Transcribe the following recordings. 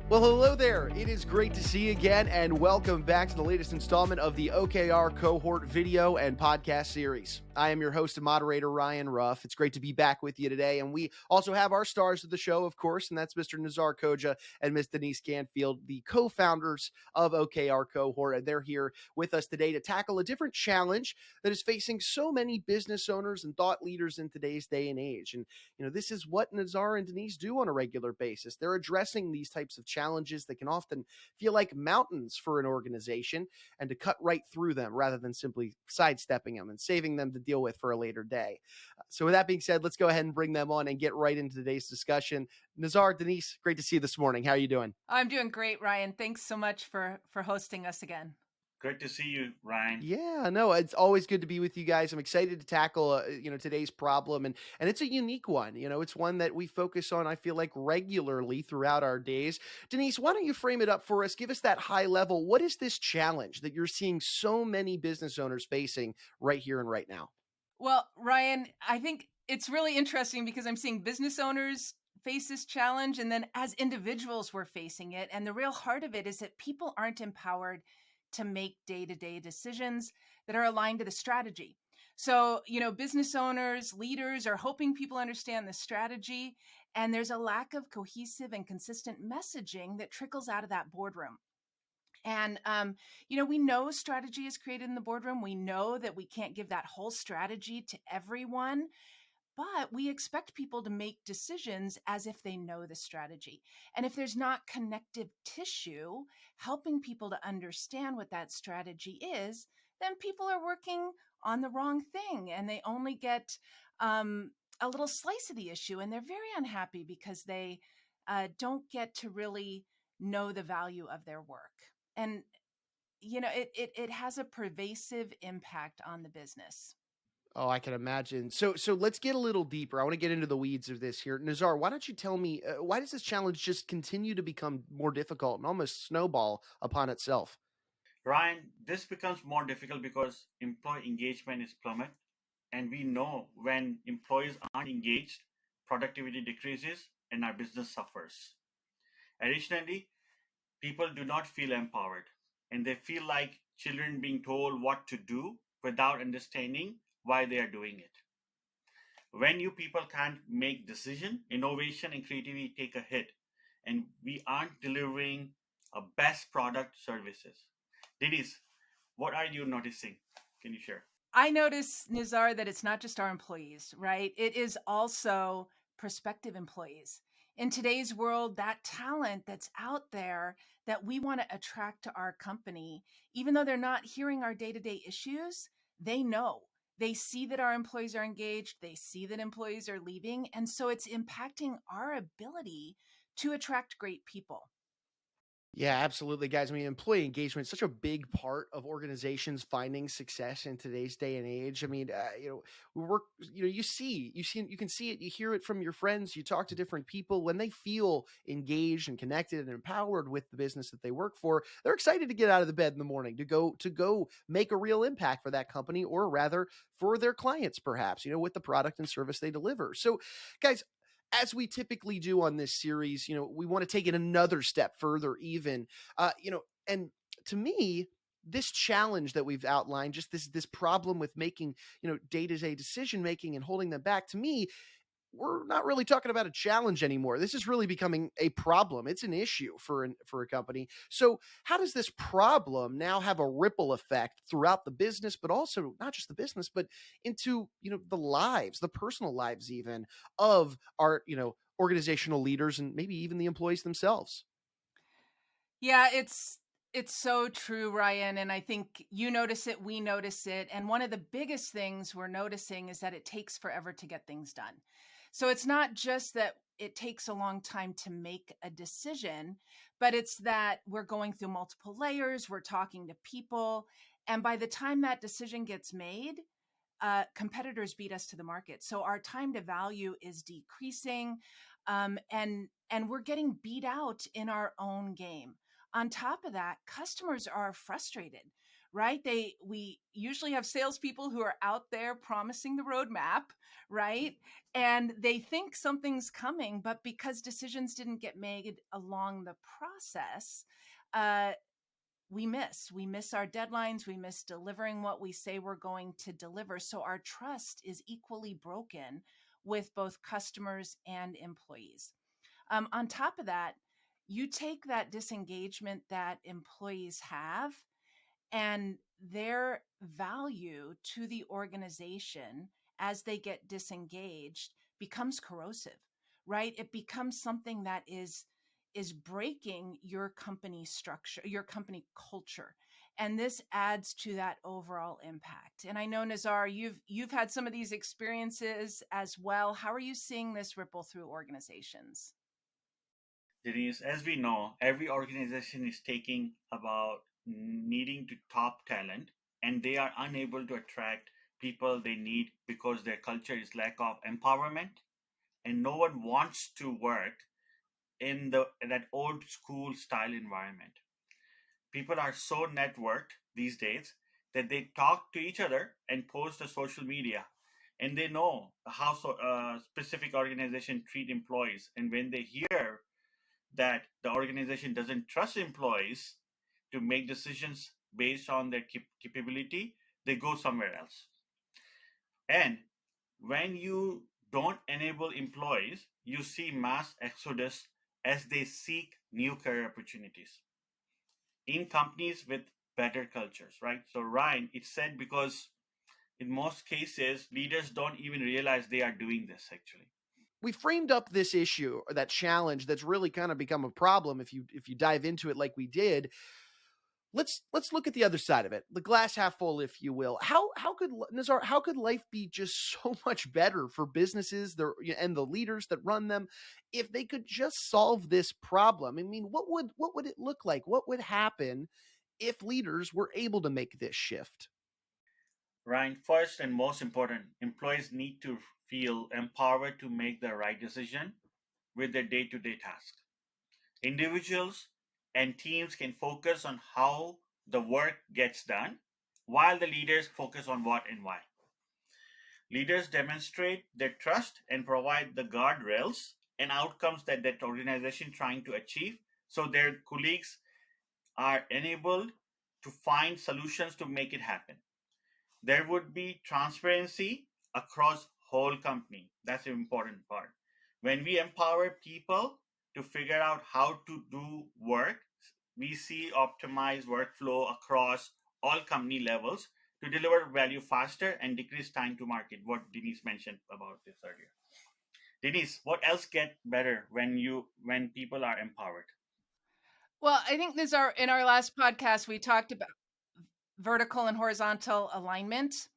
Well, hello there. It is great to see you again, and welcome back to the latest installment of the OKR Cohort video and podcast series. I am your host and moderator, Ryan Ruff. It's great to be back with you today, and we also have our stars of the show, of course, and that's Mr. Nizar Koja and Ms. Denise Canfield, the co-founders of OKR Cohort, and they're here with us today to tackle a different challenge that is facing so many business owners and thought leaders in today's day and age. And, this is what Nizar and Denise do on a regular basis. They're addressing these types of challenges that can often feel like mountains for an organization, and to cut right through them rather than simply sidestepping them and saving them to deal with for a later day. So with that being said, let's go ahead and bring them on and get right into today's discussion. Nizar, Denise, great to see you this morning. How are you doing? I'm doing great, Ryan. Thanks so much for hosting us again. Great to see you, Ryan. Yeah, no, it's always good to be with you guys. I'm excited to tackle, today's problem, and it's a unique one. It's one that we focus on, I feel like, regularly throughout our days. Denise, why don't you frame it up for us? Give us that high level. What is this challenge that you're seeing so many business owners facing right here and right now? Well, Ryan, I think it's really interesting because I'm seeing business owners face this challenge, and then as individuals, we're facing it. And the real heart of it is that people aren't empowered to make day-to-day decisions that are aligned to the strategy. So, business owners, leaders are hoping people understand the strategy, and there's a lack of cohesive and consistent messaging that trickles out of that boardroom. And, we know strategy is created in the boardroom. We know that we can't give that whole strategy to everyone, but we expect people to make decisions as if they know the strategy. And if there's not connective tissue helping people to understand what that strategy is, then people are working on the wrong thing, and they only get a little slice of the issue, and they're very unhappy because they don't get to really know the value of their work. And, it has a pervasive impact on the business. Oh, I can imagine. So let's get a little deeper. I want to get into the weeds of this here. Nizar, why don't you tell me, why does this challenge just continue to become more difficult and almost snowball upon itself? Ryan, this becomes more difficult because employee engagement is plummet, and we know when employees aren't engaged, productivity decreases and our business suffers. Additionally, people do not feel empowered, and they feel like children being told what to do without understanding why they are doing it. When you people can't make decision, innovation and creativity take a hit, and we aren't delivering a best product services. Denise, what are you noticing? Can you share? I notice, Nizar, that it's not just our employees, right? It is also prospective employees. In today's world, that talent that's out there that we want to attract to our company, even though they're not hearing our day-to-day issues, they know. They see that our employees are engaged. They see that employees are leaving. And so it's impacting our ability to attract great people. Yeah, absolutely, guys. I mean, employee engagement is such a big part of organizations finding success in today's day and age. I mean, we work. You can see it, you hear it from your friends. You talk to different people when they feel engaged and connected and empowered with the business that they work for. They're excited to get out of the bed in the morning to go make a real impact for that company, or rather for their clients, perhaps. With the product and service they deliver. So, guys, as we typically do on this series, we want to take it another step further, even, and to me, this challenge that we've outlined, just this problem with making, day-to-day decision making and holding them back, to me, we're not really talking about a challenge anymore. This is really becoming a problem. It's an issue for a company. So how does this problem now have a ripple effect throughout the business, but also not just the business, but into, the lives, the personal lives even of our, organizational leaders and maybe even the employees themselves? Yeah, it's so true, Ryan. And I think you notice it, we notice it. And one of the biggest things we're noticing is that it takes forever to get things done. So it's not just that it takes a long time to make a decision, but it's that we're going through multiple layers, we're talking to people. And by the time that decision gets made, competitors beat us to the market. So our time to value is decreasing, and we're getting beat out in our own game. On top of that, customers are frustrated, right? We usually have salespeople who are out there promising the roadmap, right? And they think something's coming, but because decisions didn't get made along the process, uh, we miss our deadlines, we miss delivering what we say we're going to deliver. So our trust is equally broken with both customers and employees. On top of that, you take that disengagement that employees have and their value to the organization as they get disengaged becomes corrosive, right? It becomes something that is breaking your company structure, your company culture. And this adds to that overall impact. And I know, Nizar, you've had some of these experiences as well. How are you seeing this ripple through organizations? Denise, as we know, every organization is taking about needing to top talent, and they are unable to attract people they need because their culture is lack of empowerment, and no one wants to work in the that old school style environment. People are so networked these days that they talk to each other and post to social media, and they know how specific organization treat employees, and when they hear that the organization doesn't trust employees to make decisions based on their capability, they go somewhere else. And when you don't enable employees, you see mass exodus as they seek new career opportunities in companies with better cultures, right? So, Ryan, it's said because in most cases, leaders don't even realize they are doing this actually. We framed up this issue or that challenge that's really kind of become a problem if you dive into it like we did. Let's look at the other side of it, the glass half full, if you will. How could Nazar? How could life be just so much better for businesses and the leaders that run them if they could just solve this problem? I mean, what would it look like? What would happen if leaders were able to make this shift? Ryan, first and most important, employees need to feel empowered to make the right decision with their day to day tasks. Individuals and teams can focus on how the work gets done, while the leaders focus on what and why. Leaders demonstrate their trust and provide the guardrails and outcomes that organization trying to achieve, so their colleagues are enabled to find solutions to make it happen. There would be transparency across whole company. That's the important part. When we empower people to figure out how to do work, we see optimized workflow across all company levels to deliver value faster and decrease time to market, what Denise mentioned about this earlier. Denise, what else get better when people are empowered? Well, I think this our in our last podcast we talked about vertical and horizontal alignment.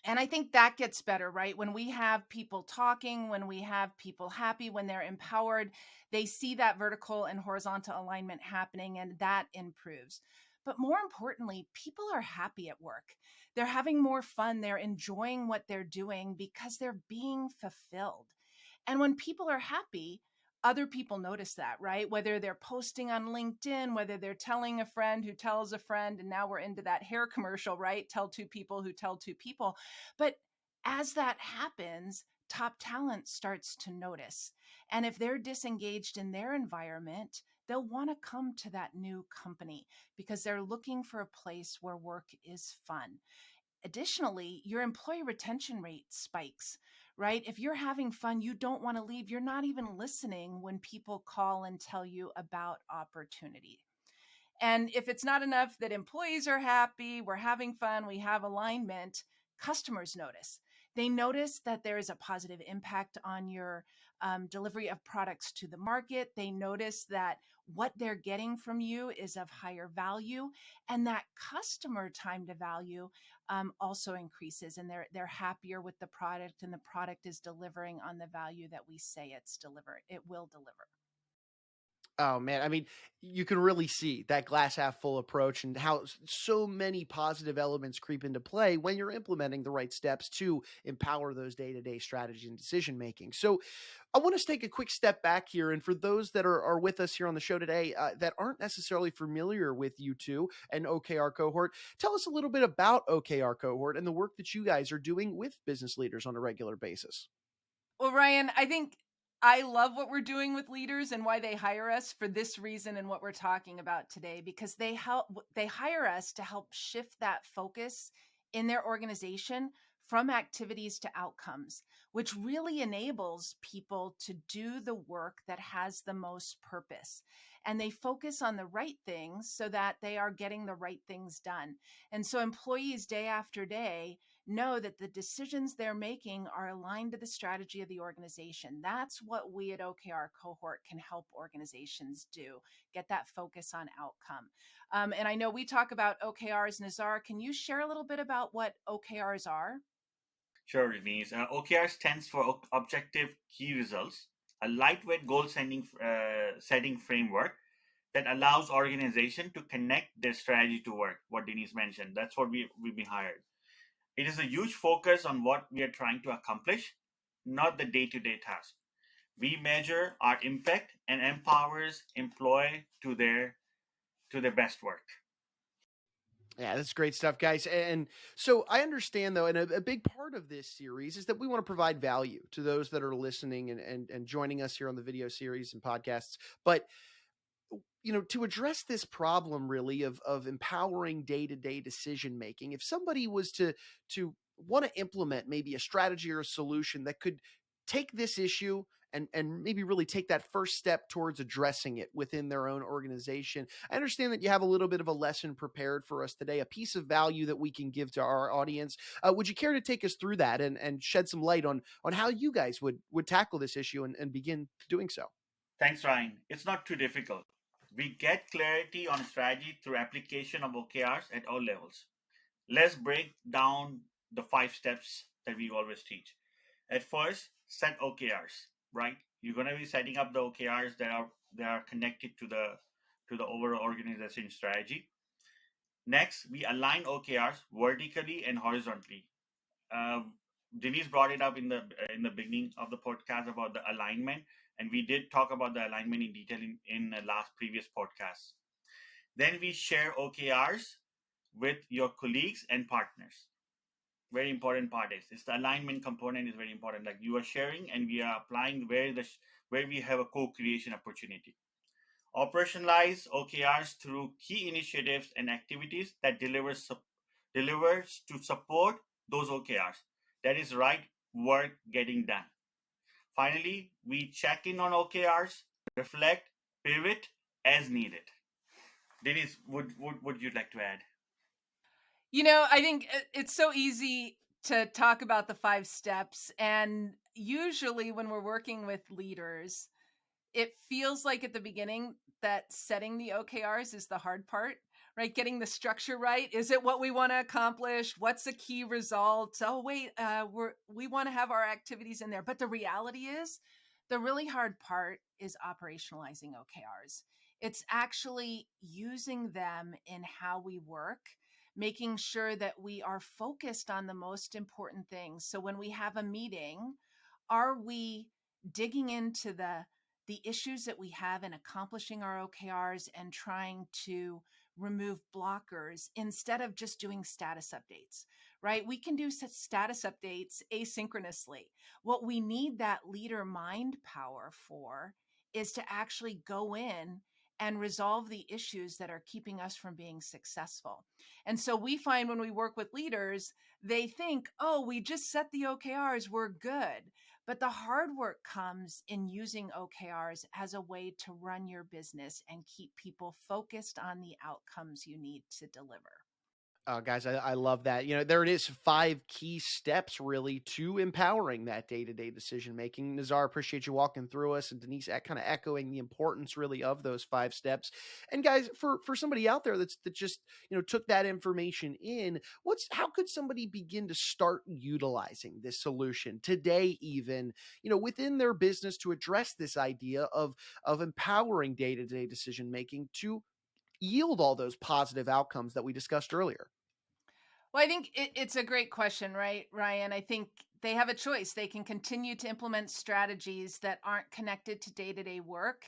And I think that gets better, right? When we have people talking, when we have people happy, when they're empowered, they see that vertical and horizontal alignment happening, and that improves. But more importantly, people are happy at work. They're having more fun. They're enjoying what they're doing because they're being fulfilled. And when people are happy, other people notice that, right? Whether they're posting on LinkedIn, whether they're telling a friend who tells a friend, and now we're into that hair commercial, right? Tell two people who tell two people. But as that happens, top talent starts to notice. And if they're disengaged in their environment, they'll want to come to that new company because they're looking for a place where work is fun. Additionally, your employee retention rate spikes, right? If you're having fun, you don't want to leave. You're not even listening when people call and tell you about opportunity. And if it's not enough that employees are happy, we're having fun, we have alignment, customers notice. They notice that there is a positive impact on your delivery of products to the market. They notice that what they're getting from you is of higher value, and that customer time to value also increases. And they're happier with the product, and the product is delivering on the value that we say it will deliver. Oh man, I mean, you can really see that glass half full approach and how so many positive elements creep into play when you're implementing the right steps to empower those day-to-day strategies and decision making. So, I want us to take a quick step back here, and for those that are with us here on the show today that aren't necessarily familiar with you two and OKR Cohort, tell us a little bit about OKR Cohort and the work that you guys are doing with business leaders on a regular basis. Well, Ryan, I think I love what we're doing with leaders and why they hire us for this reason and what we're talking about today, because they hire us to help shift that focus in their organization from activities to outcomes, which really enables people to do the work that has the most purpose. And they focus on the right things so that they are getting the right things done. And so employees day after day know that the decisions they're making are aligned to the strategy of the organization. That's what we at OKR Cohort can help organizations do, get that focus on outcome. And I know we talk about OKRs. Nizar, can you share a little bit about what OKRs are? Sure, Denise. OKR stands for Objective Key Results, a lightweight goal setting framework that allows organization to connect their strategy to work. What Denise mentioned, that's what we've been hired. It is a huge focus on what we are trying to accomplish, not the day-to-day task. We measure our impact and empowers employee to their best work. Yeah, that's great stuff, guys. And so I understand, though, and a big part of this series is that we want to provide value to those that are listening and joining us here on the video series and podcasts. But to address this problem really of empowering day-to-day decision making, if somebody was to want to implement maybe a strategy or a solution that could take this issue and maybe really take that first step towards addressing it within their own organization. I understand that you have a little bit of a lesson prepared for us today, a piece of value that we can give to our audience. Would you care to take us through that and shed some light on how you guys would tackle this issue and begin doing so? Thanks, Ryan. It's not too difficult. We get clarity on strategy through application of OKRs at all levels. Let's break down the 5 steps that we always teach. At first, set OKRs, right? You're going to be setting up the OKRs that are connected to the overall organization strategy. Next, we align OKRs vertically and horizontally. Uh, Denise brought it up in the beginning of the podcast about the alignment, and we did talk about the alignment in detail in the last previous podcast. Then we share OKRs with your colleagues and partners. Very important part is the alignment component is very important. Like you are sharing and we are applying where we have a co-creation opportunity. Operationalize OKRs through key initiatives and activities that delivers to support those OKRs. That is right work getting done. Finally, we check in on OKRs, reflect, pivot as needed. Denise, would you like to add? I think it's so easy to talk about the 5 steps. And usually when we're working with leaders, it feels like at the beginning that setting the OKRs is the hard part, right? Getting the structure right. Is it what we want to accomplish? What's a key result? Oh, wait, we want to have our activities in there. But the reality is, the really hard part is operationalizing OKRs. It's actually using them in how we work, making sure that we are focused on the most important things. So when we have a meeting, are we digging into the issues that we have in accomplishing our OKRs and trying to remove blockers instead of just doing status updates, right? We can do status updates asynchronously. What we need that leader mind power for is to actually go in and resolve the issues that are keeping us from being successful. And so we find when we work with leaders, they think, oh, we just set the OKRs, we're good. But the hard work comes in using OKRs as a way to run your business and keep people focused on the outcomes you need to deliver. Guys, I love that. There it is, 5 key steps really to empowering that day-to-day decision making. Nazar, appreciate you walking through us, and Denise kind of echoing the importance really of those 5 steps. And guys, for somebody out there that just took that information in, how could somebody begin to start utilizing this solution today, even within their business, to address this idea of empowering day-to-day decision making to yield all those positive outcomes that we discussed earlier? Well, I think it's a great question, right, Ryan? I think they have a choice. They can continue to implement strategies that aren't connected to day to day work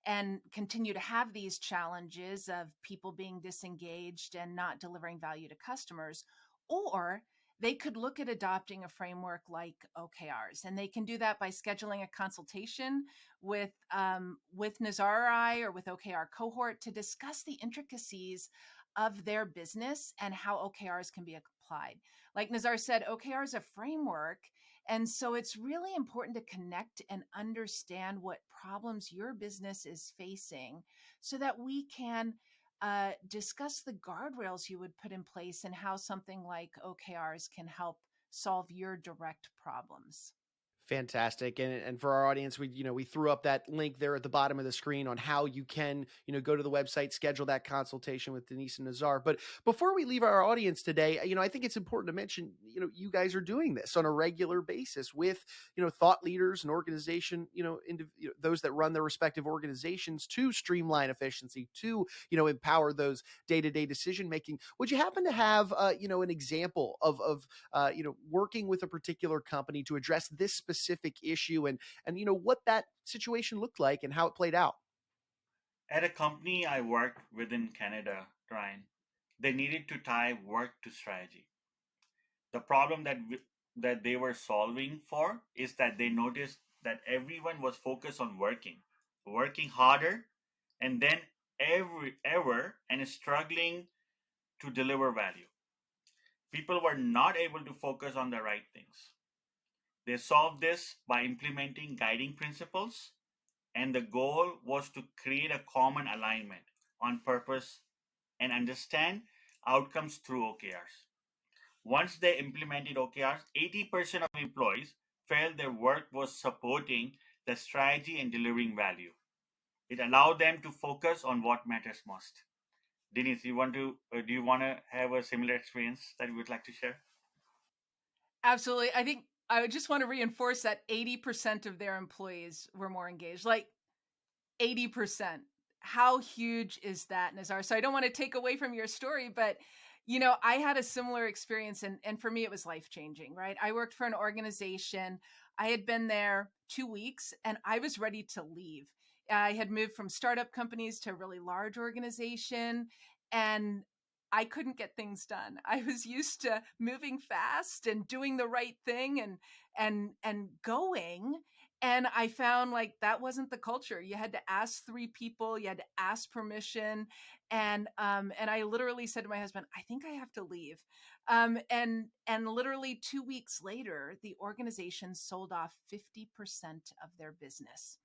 and continue to have these challenges of people being disengaged and not delivering value to customers. Or they could look at adopting a framework like OKRs, and they can do that by scheduling a consultation with Nazari or with OKR Cohort to discuss the intricacies of their business and how OKRs can be applied. Like Nazar said, OKR is a framework. And so it's really important to connect and understand what problems your business is facing so that we can discuss the guardrails you would put in place and how something like OKRs can help solve your direct problems. Fantastic. And for our audience, we threw up that link there at the bottom of the screen on how you can, go to the website, schedule that consultation with Denise and Nazar. But before we leave our audience today, I think it's important to mention, you guys are doing this on a regular basis with, thought leaders and organization, those that run their respective organizations to streamline efficiency, to, empower those day-to-day decision making. Would you happen to have, an example of working with a particular company to address this specific issue, and what that situation looked like and how it played out? At a company I worked with in Canada, Ryan, they needed to tie work to strategy. The problem that they were solving for is that they noticed that everyone was focused on working harder, and then every ever and struggling to deliver value. People were not able to focus on the right things. They solved this by implementing guiding principles, and the goal was to create a common alignment on purpose and understand outcomes through OKRs. Once they implemented OKRs, 80% of employees felt their work was supporting the strategy and delivering value. It allowed them to focus on what matters most. Denise, do you want to have a similar experience that you would like to share? Absolutely. I think I would just want to reinforce that 80% of their employees were more engaged. Like 80%. How huge is that, Nazar? So I don't want to take away from your story, but I had a similar experience, and for me it was life-changing, right? I worked for an organization. I had been there 2 weeks and I was ready to leave. I had moved from startup companies to a really large organization, and I couldn't get things done. I was used to moving fast and doing the right thing and going, and I found like that wasn't the culture. You had to ask 3 people, you had to ask permission, and I literally said to my husband, I think I have to leave. And literally 2 weeks later, the organization sold off 50% of their business,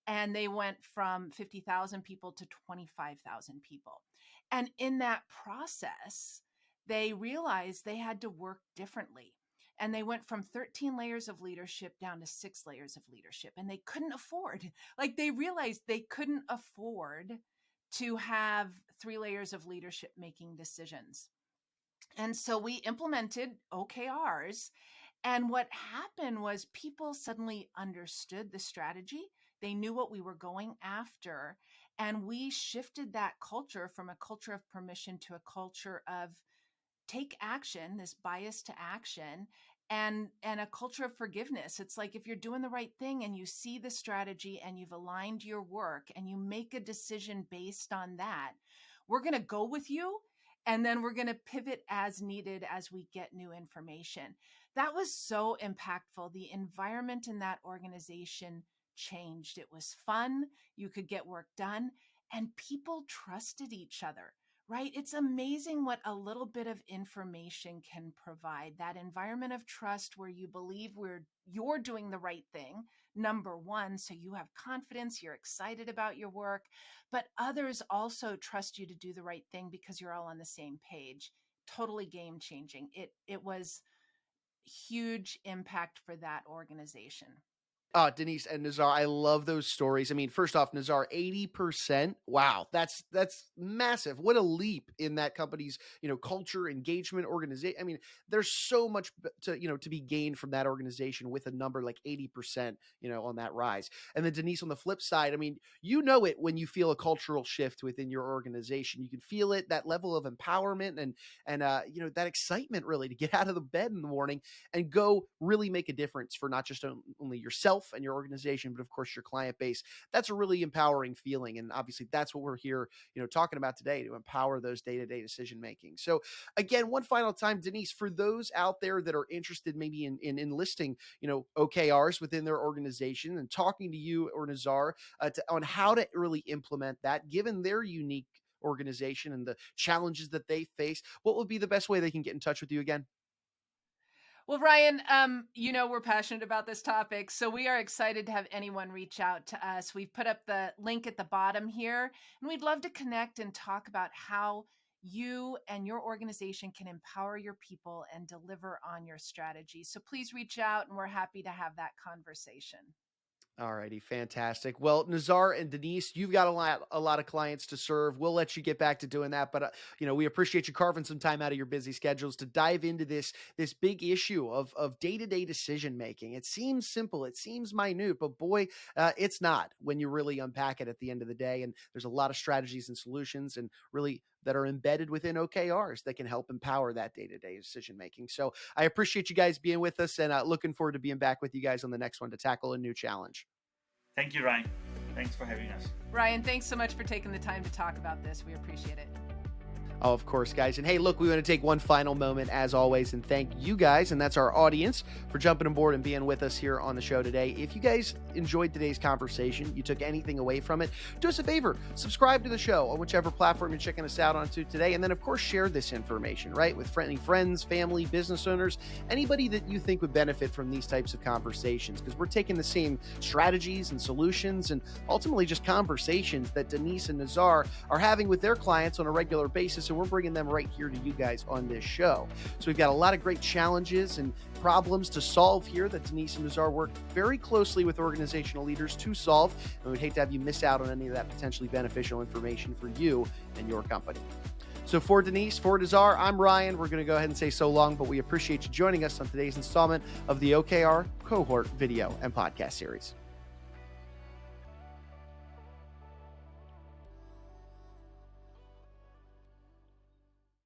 and they went from 50,000 people to 25,000 people. And in that process, they realized they had to work differently. And they went from 13 layers of leadership down to 6 layers of leadership. And they couldn't afford, like, they realized they couldn't afford to have 3 layers of leadership making decisions. And so we implemented OKRs, and what happened was people suddenly understood the strategy. They knew what we were going after. And we shifted that culture from a culture of permission to a culture of take action, this bias to action, and a culture of forgiveness. It's like if you're doing the right thing and you see the strategy and you've aligned your work and you make a decision based on that, we're going to go with you, and then we're going to pivot as needed as we get new information. That was so impactful. The environment in that organization changed. It was fun. You could get work done, and people trusted each other, right? It's amazing what a little bit of information can provide. That environment of trust where you believe you're doing the right thing, number one, so you have confidence, you're excited about your work, but others also trust you to do the right thing because you're all on the same page. totally game changing. It was huge impact for that organization. Denise and Nizar, I love those stories. I mean, first off, Nizar, 80%. Wow, that's massive. What a leap in that company's, culture, engagement, organization. I mean, there's so much to be gained from that organization with a number like 80%, on that rise. And then Denise, on the flip side, I mean, you know it when you feel a cultural shift within your organization. You can feel it, that level of empowerment and that excitement really to get out of the bed in the morning and go really make a difference for not just only yourself and your organization, but of course your client base. That's a really empowering feeling. And obviously that's what we're here, talking about today, to empower those day-to-day decision making. So again, one final time, Denise, for those out there that are interested maybe in enlisting, OKRs within their organization and talking to you or Nizar on how to really implement that, given their unique organization and the challenges that they face, what would be the best way they can get in touch with you again? Well, Ryan, we're passionate about this topic, so we are excited to have anyone reach out to us. We've put up the link at the bottom here, and we'd love to connect and talk about how you and your organization can empower your people and deliver on your strategy. So please reach out, and we're happy to have that conversation. All righty, fantastic. Well, Nizar and Denise, you've got a lot of clients to serve. We'll let you get back to doing that, but we appreciate you carving some time out of your busy schedules to dive into this big issue of day-to-day decision making. It seems simple, it seems minute, but boy, it's not when you really unpack it at the end of the day. And there's a lot of strategies and solutions, and really that are embedded within OKRs that can help empower that day-to-day decision making. So I appreciate you guys being with us, and looking forward to being back with you guys on the next one to tackle a new challenge. Thank you, Ryan. Thanks for having us. Ryan, thanks so much for taking the time to talk about this. We appreciate it. Oh, of course, guys. And hey, look, we want to take one final moment, as always, and thank you guys, and that's our audience, for jumping aboard and being with us here on the show today. If you guys enjoyed today's conversation, you took anything away from it, do us a favor, subscribe to the show on whichever platform you're checking us out onto today, and then, of course, share this information, right, with friends, family, business owners, anybody that you think would benefit from these types of conversations, because we're taking the same strategies and solutions and ultimately just conversations that Denise and Nizar are having with their clients on a regular basis, and we're bringing them right here to you guys on this show. So we've got a lot of great challenges and problems to solve here that Denise and Nizar work very closely with organizational leaders to solve, and we'd hate to have you miss out on any of that potentially beneficial information for you and your company. So for Denise, for Nizar, I'm Ryan. We're going to go ahead and say so long, but we appreciate you joining us on today's installment of the OKR Cohort video and podcast series.